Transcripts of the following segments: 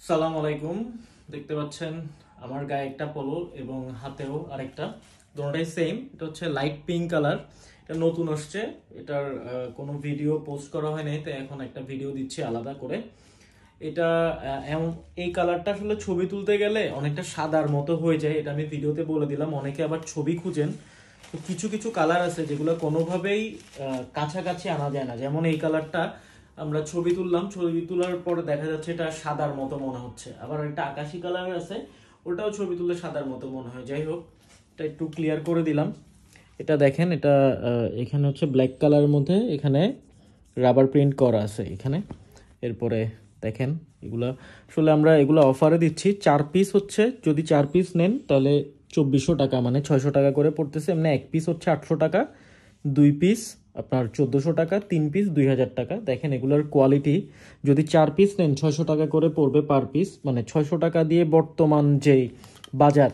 সালাম আলাইকুম। দেখতে পাচ্ছেন আমার গায়ে একটা পলো এবং হাতেও আরেকটা, দুটোটাই সেম। এটা হচ্ছে লাইট পিঙ্ক কালার, এটা নতুন আসছে। এটার কোনো ভিডিও পোস্ট করা হয় নাই, তাই এখন একটা ভিডিও দিচ্ছি আলাদা করে। এটা এই কালারটা আসলে ছবি তুলতে গেলে অনেকটা সাদার মতো হয়ে যায়, এটা আমি ভিডিওতে বলে দিলাম। অনেকে আবার ছবি খুঁজেন, তো কিছু কিছু কালার আছে যেগুলো কোনোভাবেই কাছাকাছি আনা যায় না। যেমন এই কালারটা আমরা ছবি তুললাম, ছবি তোলার পরে দেখা যাচ্ছে এটা সাদার মতো মনে হচ্ছে। আবার একটা আকাশি কালার আছে, ওটাও ছবি তুললে সাদার মতো মনে হয়। যাই হোক, এটা একটু ক্লিয়ার করে দিলাম। এটা দেখেন, এটা এখানে হচ্ছে ব্ল্যাক কালারের মধ্যে এখানে রাবার প্রিন্ট করা আছে এখানে। এরপরে দেখেন এগুলা আসলে আমরা এগুলো অফারে দিচ্ছি। 4 পিস হচ্ছে, যদি 4 পিস নেন তাহলে 2400 টাকা, মানে 600 টাকা করে পড়তেছে। এমনি 1 পিস হচ্ছে 800 টাকা, 2 পিস আপনার 1400 টাকা, 3 পিস 2000 টাকা। দেখেন এগুলোর কোয়ালিটি, যদি 4 পিস নেন 600 টাকা করে পড়বে পার পিস, মানে 600 টাকা দিয়ে বর্তমান যেই বাজার।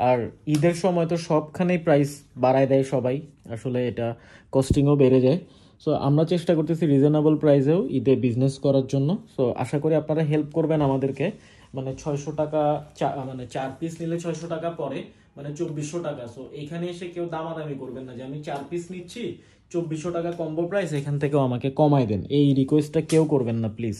আর ঈদের সময় তো সবখানেই প্রাইস বাড়ায় দেয় সবাই, আসলে এটা কস্টিংও বেড়ে যায়। সো আমরা চেষ্টা করতেছি রিজনেবল প্রাইসেও ঈদে বিজনেস করার জন্য। সো আশা করি আপনারা হেল্প করবেন আমাদেরকে। মানে 600 টাকা, মানে 4 পিস নিলে 600 টাকা পড়ে, মানে 2400 টাকা। সো এখানে এসে কেউ দামাদামি করবেন না যে আমি 4 পিস নিচ্ছি 2400 টাকা কম্বো প্রাইস, এখান থেকেও আমাকে কমায় দেন, এই রিকোয়েস্টটা কেউ করবেন না প্লিজ।